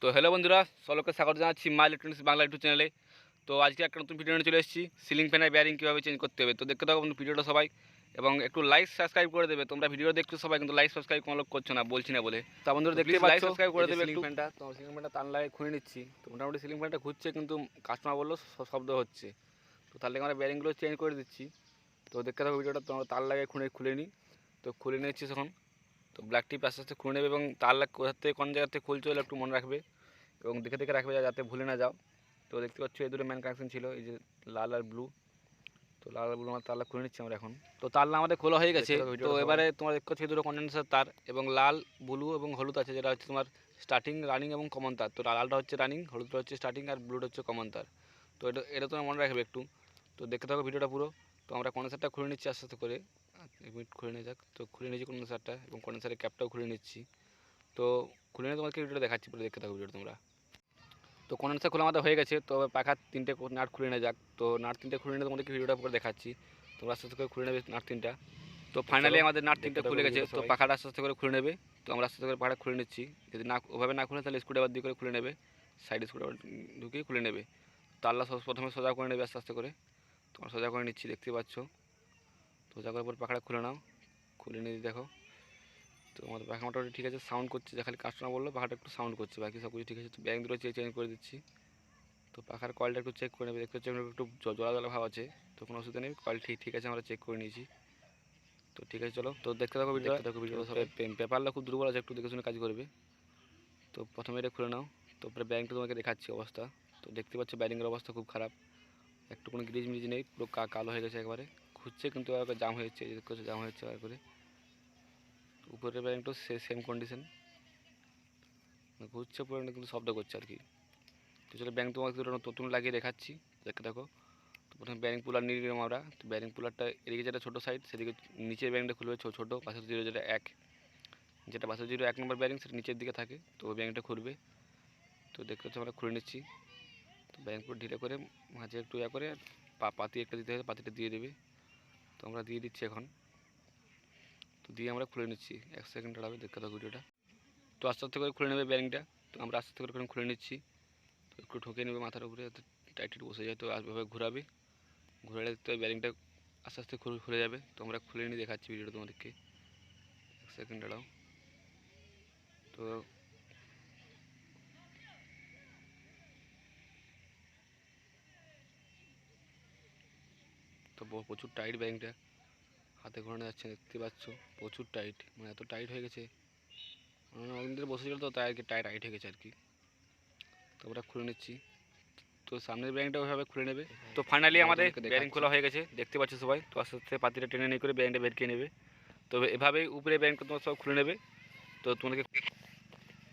তো হ্যালো বন্ধুরা, সকলকে স্বাগত জানাচ্ছি মাই ইলেকট্রনিক্স বাংলা ইউটিউব চ্যানেলে। তো আজকে একটা নতুন ভিডিও নিয়ে চলে এসেছি, সিলিং ফ্যানের বেয়ারিং কীভাবে চেঞ্জ করতে হবে। তো দেখতে থাকো ভিডিওটা সবাই, এবং একটু লাইক সাবস্ক্রাইব করে দেবে। তোমরা ভিডিও দেখছো সবাই, কিন্তু লাইক সাবস্ক্রাইব কোনো লোক করছো না, বলছি না বলে। তা বন্ধুরা দেখতে লাইক সাবস্ক্রাইব করে দেবে। সিলিং ফ্যানটা, তো সিলিং ফ্যানটা টান লাগে খুলে নিচ্ছি। তো মোটামুটি সিলিং ফ্যানটা ঘুরছে, কিন্তু কাস্টমার বললো শব্দ হচ্ছে। তো তার থেকে আমরা বেয়ারিংগুলো চেঞ্জ করে দিচ্ছি। তো দেখতে থাকো ভিডিওটা, তোমরা তার লাগে খুলে নিই। তো খুলে নিচ্ছি এখন। তো ব্ল্যাক টিপ আস্তে আস্তে খুলে নেবে, এবং তার কোথা থেকে কোন জায়গা থেকে খুলছে হলে একটু মনে রাখবে, এবং দেখে দেখে রাখবে যাতে ভুলে না যাও। তো দেখতে পাচ্ছ এই দুটো ম্যান কানেকশন ছিল, এই যে লাল আর ব্লু। তো লাল আর ব্লু আমার তারলা খুলে নিচ্ছি আমরা এখন। তো তারলা আমাদের খোলা হয়ে গেছে। তো এবারে তোমার দেখতে পাচ্ছ এই দুটো কন্ডেন্সার তার, এবং লাল ব্লু এবং হলুদ আছে, যেটা হচ্ছে তোমার স্টার্টিং, রানিং এবং কমন তার। তো লালটা হচ্ছে রানিং, হলুদটা হচ্ছে স্টার্টিং, আর ব্লুটা হচ্ছে কমন তার। তো এটা তোমার মনে রাখবে একটু। তো দেখতে থাকো ভিডিওটা পুরো। তো আমরা কন্ডেন্সারটা খুলে নিচ্ছি আস্তে আস্তে করে। এক মিনিট খুলে নিয়ে যাক। তো খুলে নিচ্ছি কন্ডেন্সারটা, এবং কন্ডেন্সারের ক্যাপটাও খুলে নিচ্ছি। তো খুলে নিয়ে তোমাকে ভিডিওটা দেখাচ্ছি, পুরো দেখতে থাকো ভিডিওটা তোমরা। তো কন্ডেন্সার খোলা আমাদের হয়ে গেছে। তো পাখার তিনটে নাট খুলে নেওয়া যাক। তো নাট তিনটে খুলে নিয়ে তোমাদেরকে ভিডিওটা পুরো দেখাচ্ছি। তোমরা আস্তে আস্তে করে খুলে নেবে নাট তিনটা। তো ফাইনালি আমাদের নাট তিনটে খুলে গেছে। তো পাখাটা আস্তে আস্তে করে খুলে নেবে। তো আমরা আস্তে আস্তে করে পাখাটা খুলে নিচ্ছি। যদি না ওভাবে না খুলে, তাহলে স্ক্রুড্রাইভার দিয়ে করে খুলে নেবে, সাইড স্ক্রুড্রাইভার ঢুকিয়ে খুলে নেবে। তো আল্লাহ প্রথমে সোজা করে নেবে আস্তে আস্তে করে। তোমরা সোজা করে নিচ্ছি, দেখতে পাচ্ছ। তো সোজা করার পর পাখাটা খুলে নাও। খুলে নিয়ে দেখো, তো আমাদের পাখা মোটামুটি ঠিক আছে, সাউন্ড করছে। যা খালি কাস্টমার বললো পাখাটা একটু সাউন্ড করছে, বাকি সব কিছু ঠিক আছে। তো ব্যাং দুটো চেঞ্জ করে দিচ্ছি। তো পাখার কয়েলটা একটু চেক করে নেবে, দেখতে হচ্ছে একটু জলা জলা ভাব আছে। তো কোনো অসুবিধা নেই, কয়েল ঠিক আছে, আমরা চেক করে নিয়েছি। তো ঠিক আছে, চলো। তো দেখতে থাকো ভিডিও সবাই। পেপারটা খুব দুর্বল আছে, একটু দেখে শুনে কাজ করবে। তো প্রথমে এটা খুলে নাও। তো পরে ব্যারিংটা তোমাকে দেখাচ্ছি অবস্থা। তো দেখতে পাচ্ছ ব্যারিংয়ের অবস্থা খুব খারাপ, একটু কোনো গ্রিজ মিজ নেই, পুরো কালো হয়ে গেছে একবারে। ঘুরছে, কিন্তু একবার জাম হয়েছে, দেখতে পাচ্ছ জাম হয়েছে আর করে। উপরের ব্যারিংটাও সেম কন্ডিশন, ঘুরছে পুরো, কিন্তু শব্দ করছে আর কি। তো চলো ব্যারিং তোমাকে দুটো নতুন লাগিয়ে দেখাচ্ছি, দেখতে থাকো। তো প্রথমে ব্যারিং পুলার নিয়ে নিলাম আমরা। তো ব্যারিং পুলারটা এদিকে যেটা ছোটো সাইড, সেদিকে নিচের ব্যারিংটা খুলবে ছোটো, 501, যেটা এক, যেটা 501 নম্বর ব্যারিং, সেটা নিচের দিকে থাকে। তো ওই ব্যারিংটা খুলবে। তো দেখতে হচ্ছে আমরা খুলে নিচ্ছি। তো ব্যারিং পুরো ঢিলে করে মাঝে একটু করে পাতি একটা দিতে হবে, পাতিটা দিয়ে দেবে। তো আমরা দিয়ে দিচ্ছি এখন। তো দিয়ে আমরা খুলে নিচ্ছি, 1 সেকেন্ড দাঁড়াবে, দেখতে থাকো ভিডিওটা। তো আস্তে আস্তে করে খুলে নেবে ব্যারিংটা। তো আমরা আস্তে আস্তে করে খুলে নিচ্ছি। তো একটু ঠকে নেবে মাথার উপরে, যাতে টাইট বসে যায়। তো এভাবে ঘোরাবে, ঘুরে দেখতে হবে ব্যারিংটা আস্তে আস্তে খুলে যাবে। তো আমরা খুলে নিয়ে দেখাচ্ছি ভিডিওটা তোমাদেরকে, 1 সেকেন্ড দাঁড়াও। তো তো প্রচুর টাইট ব্যারিংটা, হাতে ঘোরানো যাচ্ছে, দেখতে পাচ্ছ প্রচুর টাইট, মানে এত টাইট হয়ে গেছে। অনেকদিন ধরে বসেছিল, তো তাই আর কি টাইট হয়ে গেছে আর কি। তো আমরা খুলে নিচ্ছি। তো সামনের ব্যারিংটা ওইভাবে খুলে নেবে। তো ফাইনালি আমাদের ব্যারিং খোলা হয়ে গেছে, দেখতে পাচ্ছ সবাই। তো আস্তে আস্তে পাতিটা টেনে নিয়ে করে ব্যারিংটা বের করে নেবে। তো এভাবেই উপরে ব্যারিংটা তোমরা সব খুলে নেবে। তো তোমাদেরকে,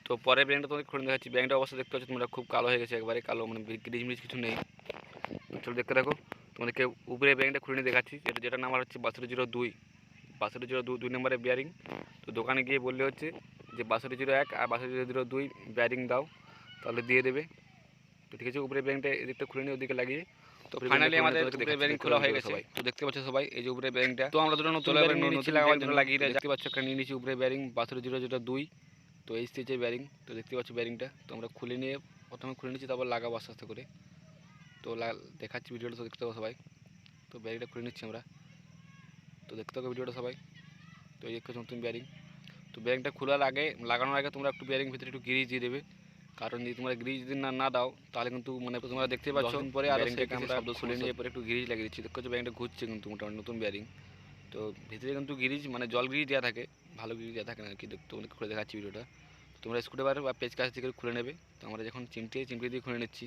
তো পরের ব্যারিংটা তোমাদের খুলে দেখাচ্ছি। ব্যারিংটা অবস্থা দেখতে পাচ্ছ তোমরা, খুব কালো হয়ে গেছে একবারে কালো, মানে গ্রিজ মিজ কিছু নেই। চলো দেখতে থাকো, তোমাদেরকে উপরে ব্যারিংটা খুলে নিয়ে দেখাচ্ছি। যেটা নাম্বার হচ্ছে 6202, 6202 নম্বরের ব্যারিং। তো দোকানে গিয়ে বললে হচ্ছে যে 6201 আর 6202 ব্যারিং দাও, তাহলে দিয়ে দেবে। তো ঠিক আছে, উপরে ব্যারিংটা এদিকটা খুলে নিয়ে ওদিকে লাগিয়ে। তো ফাইনালি আমাদের উপরে ব্যারিং খোলা হয়ে গেছে। তো দেখতে পাচ্ছ সবাই, এই যে উপরে ব্যারিংটা। তো আমরা দুটো নতুন ব্যারিং নিচ্ছি লাগাবার জন্য, লাগিয়ে দেখতে পাচ্ছ এখানে নিয়ে নিচ্ছি উপরে ব্যারিং 6202। তো এই স্টেজের ব্যারিং। তো দেখতে পাচ্ছ ব্যারিংটা, তো আমরা খুলে নিয়ে প্রথমে খুলে নিচ্ছি, তারপর লাগাবো আস্তে আস্তে করে। তো দেখাচ্ছি ভিডিওটা, তো দেখতে পাবো সবাই। তো ব্যারিংটা খুলে নিচ্ছি আমরা। তো দেখতে পাবো ভিডিওটা সবাই। তো এই একটা নতুন ব্যারিং। তো ব্যারিংটা খোলার আগে, লাগানোর আগে তোমরা একটু ব্যারিং ভিতরে একটু গ্রিজ দিয়ে দেবে, কারণ যদি তোমরা গ্রিজ যদি না দাও, তাহলে কিন্তু মানে তোমরা দেখতে পাচ্ছ পরে আর আমরা শব্দ খুলে নিয়ে পরে একটু গ্রিজ লাগিয়ে দিচ্ছি। দেখতে পাচ্ছ ব্যারিংটা ঘুরছে, কিন্তু মোটামুটি নতুন ব্যারিং। তো ভিতরে কিন্তু গ্রিজ, মানে জল গ্রিজ দেওয়া থাকে, ভালো গ্রিজ দেওয়া থাকে না আর কি। তোমাদের খুলে দেখাচ্ছি ভিডিওটা। তোমরা স্ক্রুড্রাইভার বা পেচকাছ থেকে খুলে নেবে। তো আমরা যখন চিমটি দিয়ে খুলে নিচ্ছি,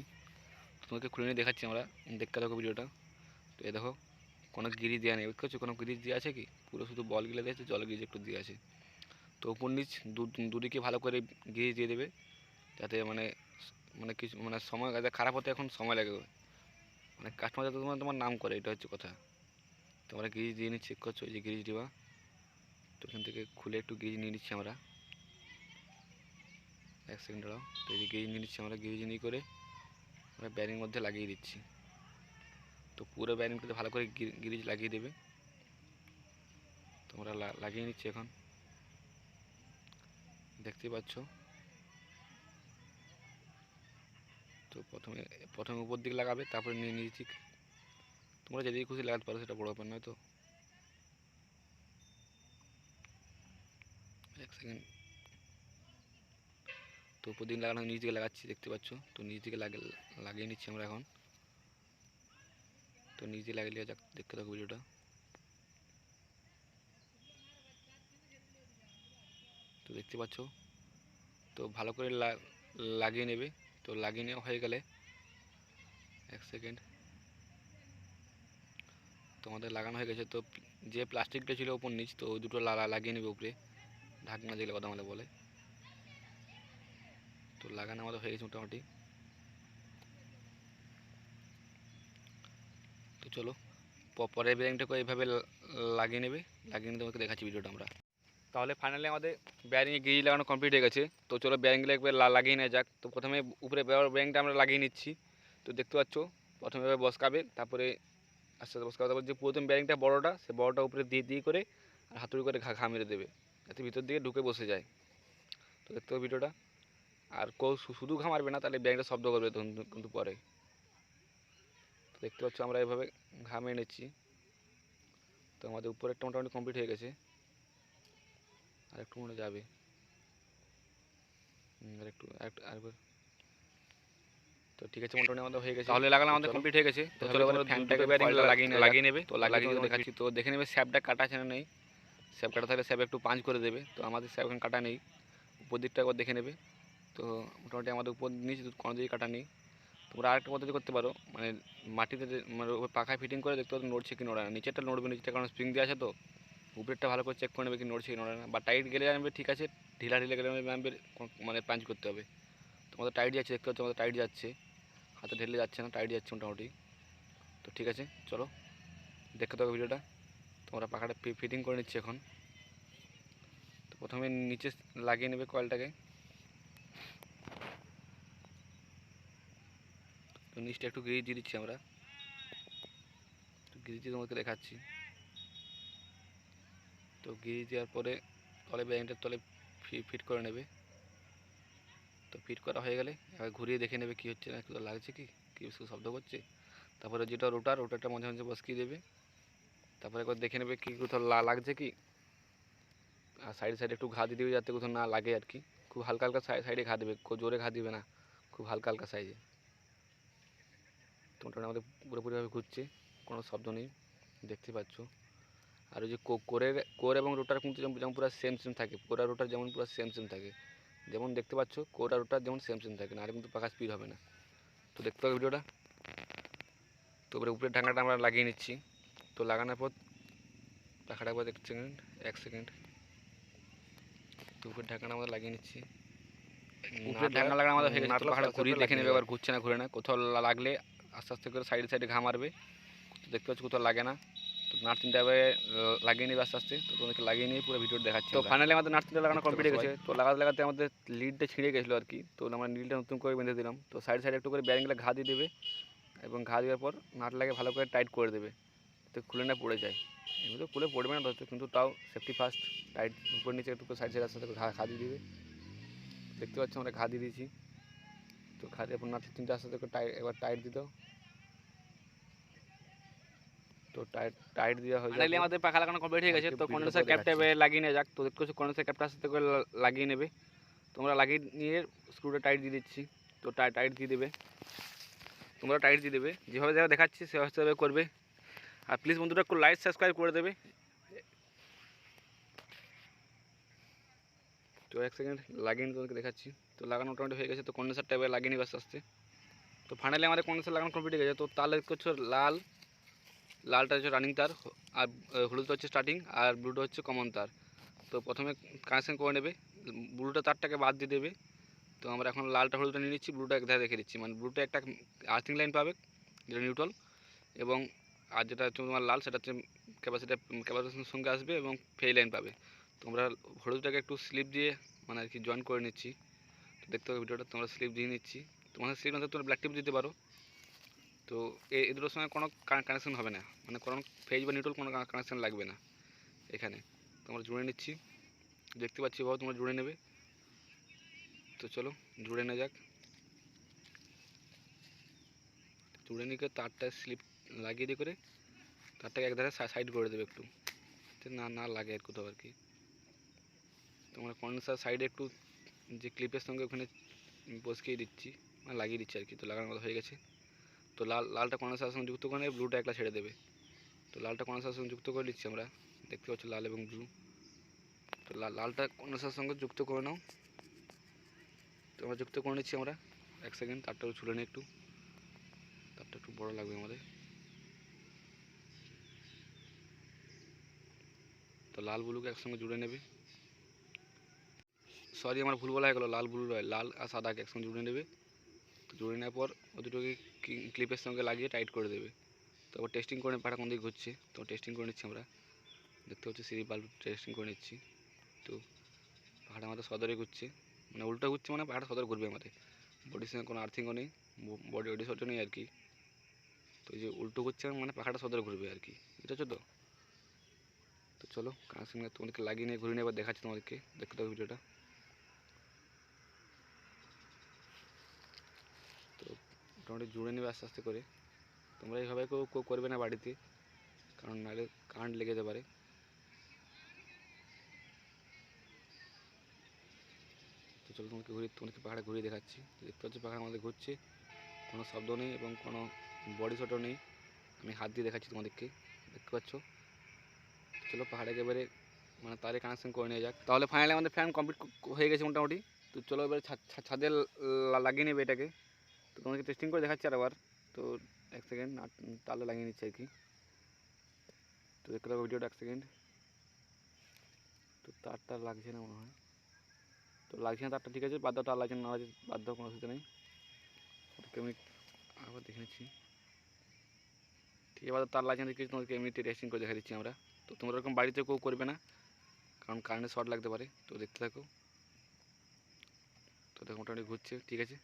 তোমাকে খুলে নিয়ে দেখাচ্ছি আমরা, দেখতে থাকো ভিডিওটা। তো এই দেখো, কোনো গ্রিজ দেওয়া নেই, বুঝতে পারছো কোনো গ্রিজ দেওয়া আছে কি, পুরো শুধু বল গিলে দিয়েছে, জল গ্রিজ একটু দিয়ে আছে। তো উপর নিচ দুদিকে ভালো করে গ্রিজ দিয়ে দেবে, যাতে মানে মানে কিছু মানে সময় খারাপ হতে এখন সময় লাগে, মানে কাস্টমার যাতে তোমার নাম করে, এটা হচ্ছে কথা। তো আমরা গ্রিজ দিয়ে নিয়ে চেক করছো, এই যে গ্রিজ দেওয়া। তো এখান থেকে খুলে একটু গ্রিজ নিয়ে নিচ্ছি আমরা, 1 সেকেন্ড দাঁড়াও। তো এই যে গ্রিজ নিয়ে নিচ্ছি আমরা, গ্রিজ নিয়ে করে আমরা ব্যারিং মধ্যে লাগিয়ে দিচ্ছি। তো পুরো ব্যারিংটাতে ভালো করে গ্রিজ লাগিয়ে দেবে। তো আমরা লাগিয়ে নিচ্ছি এখন, দেখতেই পাচ্ছ। তো প্রথমে প্রথমে উপর দিকে লাগাবে, তারপরে নিচ দিক, তোমরা যেদিকে খুশি লাগাতে পারো, সেটা বড় ব্যাপার নয়। তো এক সেকেন্ড। তো উপর দিকে লাগানো নিচ দিকে লাগাচ্ছি, দেখতে পাচ্ছ। তো নিচ দিকে লাগিয়ে নিচ্ছি আমরা এখন। তো নিচ দিকে লাগিয়ে যাক, দেখতে থাকো ভিডিওটা। তো দেখতে পাচ্ছ, তো ভালো করে লাগিয়ে নেবে। তো লাগিয়ে নেওয়া হয়ে গেলে এক সেকেন্ড, তোমাদের লাগানো হয়ে গেছে। তো যে প্লাস্টিকটা ছিল উপর নিচ, তো ওই দুটো লাগিয়ে নেবে উপরে, ঢাকনা যেগুলো কথা আমাদের বলে। তো লাগানো আমাদের হয়ে গেছে মোটামুটি। তো চলো পরের বেয়ারিংটাকে এইভাবে লাগিয়ে নেবে, লাগিয়ে নিয়ে তোমাকে দেখাচ্ছি ভিডিওটা আমরা। তাহলে ফাইনালি আমাদের বেয়ারিংয়ে গ্রিজ লাগানো কমপ্লিট হয়ে গেছে। তো চলো বেয়ারিংগুলো একবার লাগিয়ে নেওয়া যাক। তো প্রথমে উপরে বেয়ারিংটা আমরা লাগিয়ে নিচ্ছি। তো দেখতে পাচ্ছ, প্রথমে এবার বসকাবে, তারপরে আস্তে আস্তে বসকাবে, তারপর যে প্রথম বেয়ারিংটা বড়োটা, সে বড়োটা উপরে দিয়ে করে আর হাতুড়ি করে ঘা মেরে দেবে, যাতে ভিতর দিকে ঢুকে বসে যায়। তো দেখতে পাবো ভিডিওটা। আর শুধু ঘা মারবে না, তাহলে বেয়ারিংটা শব্দ করবে কিন্তু পরে। তো দেখতে পাচ্ছ আমরা এভাবে ঘা মেরে নিচ্ছি। তো আমাদের উপরেরটা মোটামুটি কমপ্লিট হয়ে গেছে, আর একটু মনে যাবে, আরেকবার। তো ঠিক আছে, মোটামুটি আমাদের হয়ে গেছে। তাহলে লাগানো আমাদের কমপ্লিট হয়ে গেছে। তো চলো এবার ফ্যানটাকে লাগিয়ে নেবে। তো লাগিয়ে দেখাচ্ছি। তো দেখে নেবে স্যাপটা কাটা আছে না নেই। স্যাপ কাটা থাকলে স্যাপ একটু পাঁচ করে দেবে। তো আমাদের স্যাপ এখন কাটা নেই, উপর দিকটা একবার দেখে নেবে। তো মোটামুটি আমাদের উপর নিচে কোনো দিকে কাটা নেই। তোমরা আরেকটা পদ্ধতি করতে পারো, মানে মাটিতে মানে পাখায় ফিটিং করে দেখতে পারো নড়ছে কি নড়ে না। নিচেরটা নড়বে, নিচেরটা কারণ স্প্রিং দেওয়া আছে। তো উপরেরটা ভালো করে চেক করে নেবে কি নড়ছে কি নড়ে না, বা টাইট গেলে জানবে ঠিক আছে, ঢিলা গেলে জানবে মানে পাঞ্চ করতে হবে। তোমাদের টাইট যাচ্ছে, দেখতে পাচ্ছ আমাদের টাইট যাচ্ছে, হাতে ঢেলে যাচ্ছে না, টাইট যাচ্ছে মোটামুটি। তো ঠিক আছে, চলো দেখতে থাকো ভিডিওটা। তোমরা পাখাটা ফিটিং করে নিচ্ছি এখন। তো প্রথমে নিচে লাগিয়ে নেবে কয়েলটাকে। তো নিচটা একটু গ্রিজ দিয়ে দিচ্ছি আমরা, গ্রিজ দিয়ে তোমাকে দেখাচ্ছি। তো গ্রিজ দেওয়ার পরে তলে বেয়ারিংটার তলে ফিট করে নেবে। তো ফিট করা হয়ে গেলে এবার ঘুরিয়ে দেখে নেবে কী হচ্ছে না, কোথাও লাগছে কি কী শব্দ করছে। তারপরে যেটা রোটারটা মাঝে মাঝে বসকিয়ে দেবে। তারপরে একবার দেখে নেবে কি কোথাও লাগছে কি, আর সাইডে একটু ঘা দিয়ে দেবে যাতে কোথাও না লাগে আর কি। খুব হালকা হালকা সাইডে ঘা দেবে, খুব জোরে ঘা দিবে না, খুব হালকা হালকা সাইজে। তো মোটামুটি আমাদের পুরোপুরিভাবে ঘুরছে, কোনো শব্দ নেই, দেখতে পাচ্ছ। আর ওই যে কোর এবং রোটার কিন্তু যেমন পুরো সেম থাকে, কোর আর রোটার যেমন পুরো সেম থাকে, যেমন দেখতে পাচ্ছ কোর আর রোটার যেমন সেম থাকে না, আর কিন্তু পাখা স্পিড হবে না। তো দেখতে পাবে ভিডিওটা। তো উপরের ঢাকনাটা আমরা লাগিয়ে নিচ্ছি। তো লাগানোর পর পাখাটা একবার এক সেকেন্ড। তো উপরের ঢাকনা আমরা লাগিয়ে নিচ্ছি। উপরের ঢাকনা লাগানো আমাদের হয়ে গেছে। তো পাখাটা ঘুরিয়ে দেখে নেবে, এবার ঘুরছে না ঘুরে না, কোথাও লাগলে আস্তে আস্তে করে সাইডে ঘা মারবে। তো দেখতে পাচ্ছ কোথাও লাগে না। তো নাট তিনটা এবারে লাগিয়ে নেবে আস্তে আস্তে। তো তোমাদেরকে লাগিয়ে নিয়ে পুরো ভিডিও দেখাচ্ছি। তো ফাইনালি আমাদের নাট তিনটা লাগানো কমপ্লিট হয়ে গেছে। তো লাগাতে আমাদের লিডটা ছিঁড়ে গেছিলো আর কি। তো আমরা লিডটা নতুন করে বেঁধে দিলাম। তো সাইডে একটু করে বেয়ারিংগুলো ঘা দিয়ে দেবে, এবং ঘা দেওয়ার পর নাট লাগে ভালো করে টাইট করে দেবে, তো খুলে না পড়ে যায়। এমনি তো খুলে পড়বে না ধরতে, কিন্তু তাও সেফটি ফার্স্ট, টাইট উপর নিচে একটু সাইড আস্তে আস্তে ঘা দিয়ে দিবে। দেখতে পাচ্ছ আমরা ঘা দিয়ে দিয়েছি। তো ঘা দিয়ে নাট তিনটা আস্তে আস্তে এবার টাইট দিত। তো টাইট দেওয়া হয়ে যায়। আমাদের পাখা লাগানো কমপ্লিট হয়ে গেছে। তো কন্ডেন্সার ক্যাপটা লাগিয়ে নেওয়া যাক। তো দেখতে পাচ্ছ কন্ডেন্সার ক্যাপটা আস্তে করে লাগিয়ে নেবে। তোমরা লাগিয়ে নিয়ে স্ক্রুটা টাইট দিয়ে দিচ্ছি। তো টাইট দিয়ে দেবে, তোমরা টাইট দিয়ে দেবে, যেভাবে দেখাচ্ছি সেভাবে করবে। আর প্লিজ বন্ধুরা একটু লাইক সাবস্ক্রাইব করে দেবে। তো এক সেকেন্ড লাগিয়ে তোমাদেরকে দেখাচ্ছি। তো লাগানো মোটামুটি হয়ে গেছে। তো কন্ডেন্সারটা এবার লাগিয়ে নিবে আস্তে আস্তে। তো ফাইনালি আমাদের কন্ডেন্সার লাগানো কমপ্লিট হয়ে গেছে। তো তাহলে হচ্ছে লালটা হচ্ছে রানিং তার, আর হলুদটা হচ্ছে স্টার্টিং, আর ব্লুটা হচ্ছে কমন তার। তো প্রথমে কানেকশন করে নেবে, ব্লুটা তারটাকে বাদ দিয়ে দেবে। তো আমরা এখন লালটা হলুদটা নিয়ে নিচ্ছি, ব্লুটা এক ধারে রেখে দিচ্ছি। মানে ব্লুটা একটা আর্থিং লাইন পাবে যেটা নিউট্রাল, এবং আর যেটা হচ্ছে তোমার লাল সেটা হচ্ছে ক্যাপাসিটির সঙ্গে আসবে এবং ফেই লাইন পাবে। তোমরা হলুদটাকে একটু স্লিপ দিয়ে মানে আর কি জয়েন করে নিচ্ছি। তো দেখতে হবে ভিডিওটা, তোমরা স্লিপ দিয়ে নিচ্ছি। তোমাদের স্লিপ না তোমরা ব্ল্যাক টিপ দিতে পারো। তো এই দুটোর সঙ্গে কোনো কানেকশন হবে না, মানে কোনো ফেজ বা নিউট্রাল কোনো কানেকশন লাগবে না এখানে। তোমরা জুড়ে নিচ্ছি, দেখতে পাচ্ছি বাবা, তোমরা জুড়ে নেবে। তো চলো জুড়ে নেওয়া যাক। জুড়ে নিয়ে তারটা স্লিপ লাগিয়ে দিয়ে করে তারটাকে একধারে সাইড করে দেবে একটু, না না লাগে আর কোথাও আর কি। তোমরা কন্ডেন্সার সাইডে একটু যে ক্লিপের সঙ্গে ওখানে বসিয়ে দিচ্ছি, মানে লাগিয়ে দিচ্ছি আর কি। তো লাগানোর মতো হয়ে গেছে। তো লালটা কন্ডেন্সারের সঙ্গে যুক্ত করে ব্লুটা একলা ছেড়ে দেবে। তো লালটা কন্ডেন্সারের সঙ্গে যুক্ত করে দিচ্ছি আমরা, দেখতে পাচ্ছি লাল এবং ব্লু। তো লালটা কন্ডেন্সারের সঙ্গে যুক্ত করে নাও। তো আমরা যুক্ত করে নিচ্ছি আমরা। এক সেকেন্ড, তারটা ছুলে নিই একটু, তারটা একটু বড় লাগবে আমাদের। তো লাল ব্লুকে একসঙ্গে জুড়ে নেবে। সরি আমার ভুল বলা হয়ে গেলো, লাল ব্লু নয়, লাল আর সাদাকে একসঙ্গে জুড়ে নেবে। তো জুড়ে নেওয়ার পর ও দুটোকে ক্লিপের সঙ্গে লাগিয়ে টাইট করে দেবে। তো আবার টেস্টিং করে পাটা কোন দিকে ঘুরছে, তো টেস্টিং করে নিচ্ছি আমরা। দেখতে হচ্ছে সিরি বাল্ব টেস্টিং করে নিচ্ছি। তো পাহাড় আমাদের সদরে ঘুরছে, মানে উল্টো ঘুরছে, মানে পাহাড় সদর ঘুরবে আমাদের। বডির সঙ্গে কোনো আর্থিংও নেই, বডি ওডি সটও নেই আর কি। তো এই যে উল্টো ঘুরছে মানে পাখাটা সদরে ঘুরবে আর কি, বুঝতে পারছো তো? তো চলো কানেকশন তোমাদেরকে লাগিয়ে নিয়ে ঘুরে নিয়ে এবার দেখাচ্ছি তোমাদেরকে, দেখতে থাকো ভিডিওটা। তো মোটামুটি জুড়ে নেবে আস্তে আস্তে করে। তোমরা এইভাবে কেউ করবে না বাড়িতে, কারণ নাহলে কারেন্ট লেগে যেতে পারে। তো চলো তোমাদেরকে পাহাড়ে ঘুরিয়ে দেখাচ্ছি। দেখতে পাচ্ছি পাহাড় আমাদের ঘুরছে, কোনো শব্দ নেই এবং কোনো বডি শটও নেই। আমি হাত দিয়ে দেখাচ্ছি তোমাদেরকে, দেখতে পাচ্ছ। চলো পাহাড়ে একেবারে মানে তারে কানেকশন করে নিয়ে যাক। তাহলে ফাইনালি আমাদের ফ্যান কমপ্লিট হয়ে গেছে মোটামুটি। তো চলো এবারে ছাদে লাগিয়ে নেবে এটাকে। তো তোমাদেরকে টেস্টিং করে দেখাচ্ছি আরেকবার। তো এক সেকেন্ড, তাহলে লাগিয়ে নিচ্ছি আর কি। তো দেখতে থাকো ভিডিওটা এক সেকেন্ড। তো তারটা লাগছে না মনে হয়, তো লাগছে না তারটা, ঠিক আছে, বাদ দাও, তার লাগছে না লাগছে বাদ দাও, কোনো অসুবিধা নেই। ওটাকে আমি আবার দেখে নিচ্ছি, ঠিক আছে, বাদ দাও, তার লাগছে না, দেখে তোমাদেরকে এমনিতে টেস্টিং করে দেখা দিচ্ছি আমরা। তো তোমরা এরকম বাড়িতে কেউ করবে না, কারণ কারেন্টের শর্ট লাগতে পারে। তো দেখতে থাকো। তো দেখো মোটামুটি ঘুরছে, ঠিক আছে।